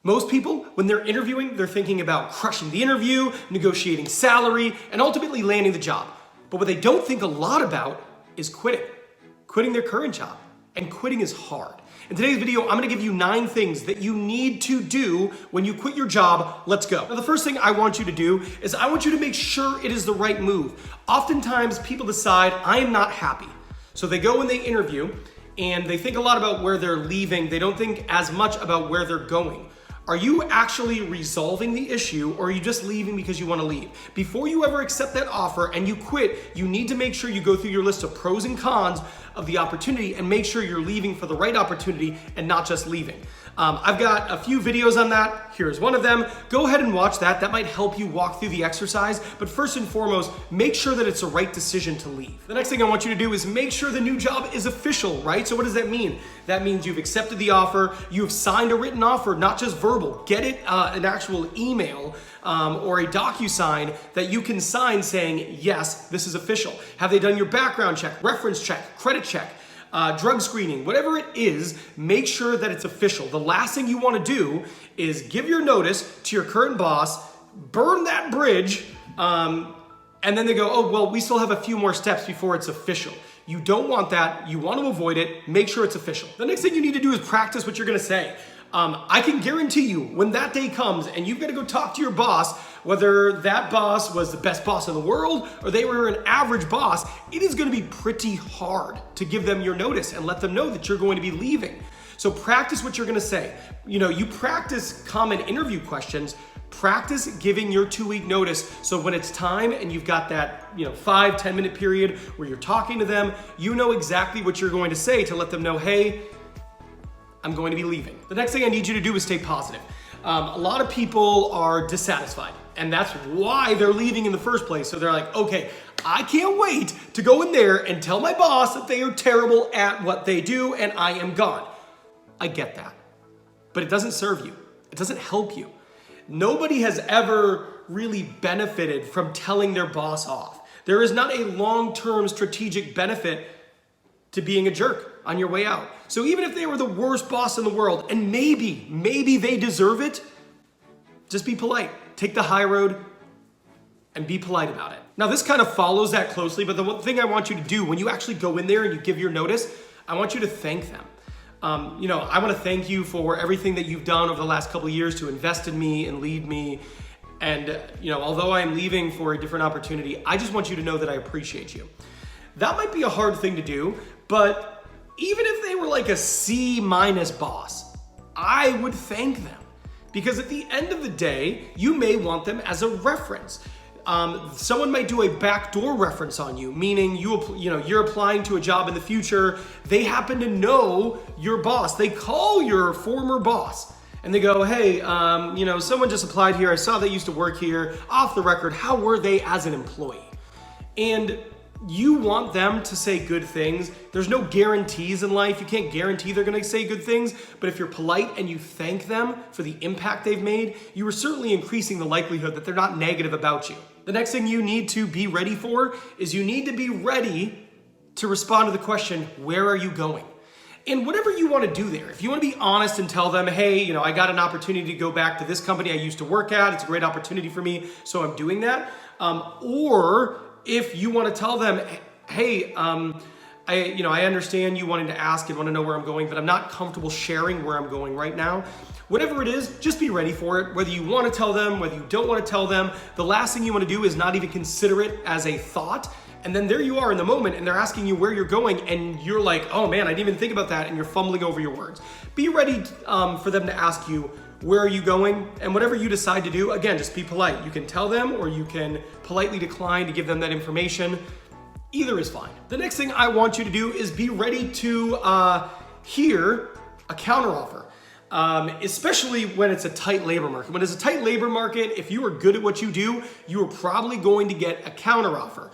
Most people, when they're interviewing, they're thinking about crushing the interview, negotiating salary, and ultimately landing the job. But what they don't think a lot about is quitting their current job. And quitting is hard. In today's video, I'm gonna give you 9 things that you need to do when you quit your job. Let's go. Now, the first thing I want you to do is I want you to make sure it is the right move. Oftentimes, people decide, I am not happy. So they go and they interview, and they think a lot about where they're leaving. They don't think as much about where they're going. Are you actually resolving the issue, or are you just leaving because you want to leave? Before you ever accept that offer and you quit, you need to make sure you go through your list of pros and cons of the opportunity and make sure you're leaving for the right opportunity and not just leaving. I've got a few videos on that. Here's one of them. Go ahead and watch that. That might help you walk through the exercise. But first and foremost, make sure that it's the right decision to leave. The next thing I want you to do is make sure the new job is official, right? So what does that mean? That means you've accepted the offer, you've signed a written offer, not just verbal. Get it an actual email or a DocuSign that you can sign saying, yes, this is official. Have they done your background check, reference check, credit check? Drug screening, whatever it is, make sure that it's official. The last thing you want to do is give your notice to your current boss, burn that bridge, and then they go, oh, well, we still have a few more steps before it's official. You don't want that. You want to avoid it. Make sure it's official. The next thing you need to do is practice what you're going to say. I can guarantee you when that day comes and you've got to go talk to your boss, whether that boss was the best boss in the world or they were an average boss, it is going to be pretty hard to give them your notice and let them know that you're going to be leaving. So practice what you're going to say. You practice common interview questions, practice giving your 2-week notice. So when it's time and you've got that 5-10 minute period where you're talking to them, you know exactly what you're going to say to let them know, hey, I'm going to be leaving. The next thing I need you to do is stay positive. A lot of people are dissatisfied, and that's why they're leaving in the first place. So they're like, okay, I can't wait to go in there and tell my boss that they are terrible at what they do and I am gone. I get that, but it doesn't serve you. It doesn't help you. Nobody has ever really benefited from telling their boss off. There is not a long-term strategic benefit to being a jerk on your way out. So even if they were the worst boss in the world, and maybe they deserve it, just be polite. Take the high road and be polite about it. Now this kind of follows that closely, but the one thing I want you to do when you actually go in there and you give your notice, I want you to thank them. I want to thank you for everything that you've done over the last couple of years to invest in me and lead me. And although I'm leaving for a different opportunity, I just want you to know that I appreciate you. That might be a hard thing to do, but even if they were like a C- boss, I would thank them. Because at the end of the day, you may want them as a reference. Someone might do a backdoor reference on you, meaning you're applying to a job in the future. They happen to know your boss. They call your former boss and they go, hey, someone just applied here. I saw they used to work here. Off the record, how were they as an employee? And you want them to say good things. There's no guarantees in life. You can't guarantee they're going to say good things, but if you're polite and you thank them for the impact they've made, you are certainly increasing the likelihood that they're not negative about you. The next thing you need to be ready for is you need to be ready to respond to the question, where are you going? And whatever you want to do there, if you want to be honest and tell them, hey, I got an opportunity to go back to this company I used to work at. It's a great opportunity for me, so I'm doing that. Or if you want to tell them, hey, I understand you wanting to ask and want to know where I'm going, but I'm not comfortable sharing where I'm going right now. Whatever it is, just be ready for it. Whether you want to tell them, whether you don't want to tell them, the last thing you want to do is not even consider it as a thought. And then there you are in the moment and they're asking you where you're going and you're like, oh man, I didn't even think about that, and you're fumbling over your words. Be ready for them to ask you, where are you going? And whatever you decide to do, again, just be polite. You can tell them or you can politely decline to give them that information. Either is fine. The next thing I want you to do is be ready to hear a counteroffer, especially when it's a tight labor market. When it's a tight labor market, if you are good at what you do, you are probably going to get a counteroffer.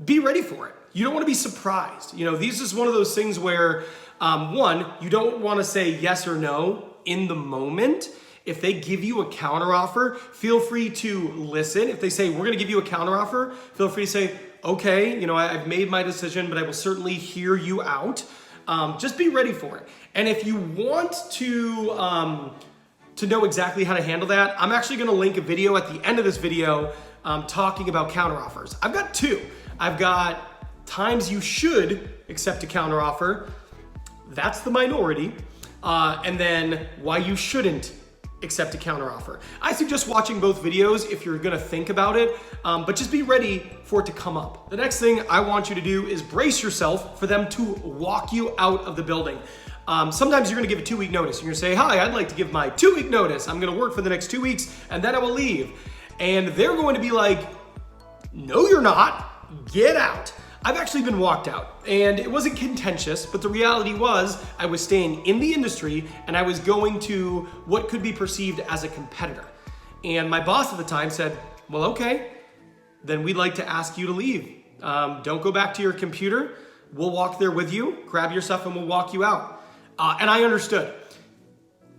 Be ready for it. You don't want to be surprised. This is one of those things where, one, you don't want to say yes or no in the moment. If they give you a counteroffer, feel free to listen. If they say, we're going to give you a counteroffer, feel free to say, okay, I've made my decision, but I will certainly hear you out. Just be ready for it. And if you want to to know exactly how to handle that, I'm actually gonna link a video at the end of this video talking about counteroffers. I've got two. I've got times you should accept a counteroffer. That's the minority. And then why you shouldn't accept a counteroffer. I suggest watching both videos if you're gonna think about it, but just be ready for it to come up. The next thing I want you to do is brace yourself for them to walk you out of the building. Sometimes you're gonna give a 2-week notice. You're gonna say, hi, I'd like to give my 2-week notice. I'm gonna work for the next 2 weeks and then I will leave. And they're going to be like, no, you're not, get out. I've actually been walked out, and it wasn't contentious, but the reality was I was staying in the industry and I was going to what could be perceived as a competitor. And my boss at the time said, well, okay, then we'd like to ask you to leave. Don't go back to your computer. We'll walk there with you, grab your stuff, and we'll walk you out. And I understood.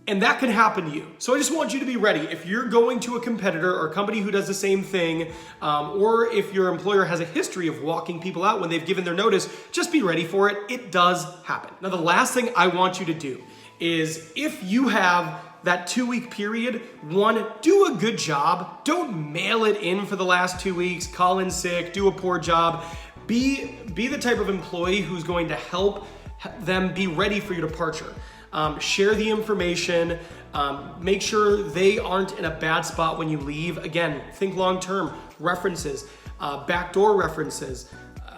And that can happen to you. So I just want you to be ready. If you're going to a competitor or a company who does the same thing, or if your employer has a history of walking people out when they've given their notice, just be ready for it. It does happen. Now, the last thing I want you to do is if you have that 2-week period, one, do a good job. Don't mail it in for the last 2 weeks, call in sick, do a poor job. Be the type of employee who's going to help them be ready for your departure. Share the information, make sure they aren't in a bad spot when you leave. Again, think long-term, references, backdoor references.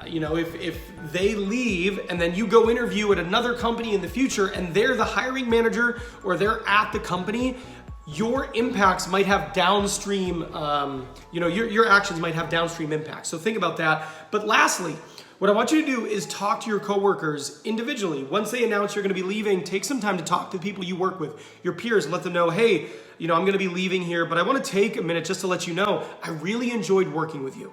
If they leave and then you go interview at another company in the future and they're the hiring manager or they're at the company, your impacts might have downstream, your actions might have downstream impacts. So think about that. But lastly, what I want you to do is talk to your coworkers individually. Once they announce you're gonna be leaving, take some time to talk to the people you work with, your peers, and let them know, hey, I'm gonna be leaving here, but I wanna take a minute just to let you know, I really enjoyed working with you.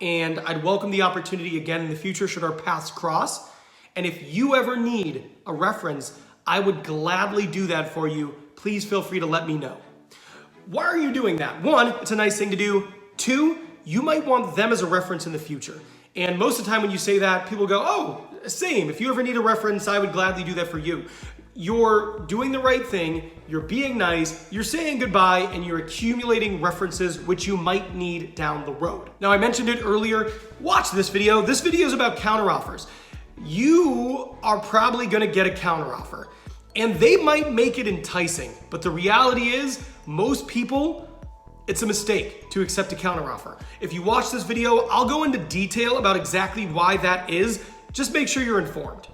And I'd welcome the opportunity again in the future should our paths cross. And if you ever need a reference, I would gladly do that for you. Please feel free to let me know. Why are you doing that? One, it's a nice thing to do. Two, you might want them as a reference in the future. And most of the time when you say that, people go, oh, same. If you ever need a reference, I would gladly do that for you. You're doing the right thing, you're being nice, you're saying goodbye, and you're accumulating references which you might need down the road. Now, I mentioned it earlier, watch this video. This video is about counteroffers. You are probably gonna get a counteroffer, and they might make it enticing, but the reality is, most people, it's a mistake to accept a counteroffer. If you watch this video, I'll go into detail about exactly why that is. Just make sure you're informed.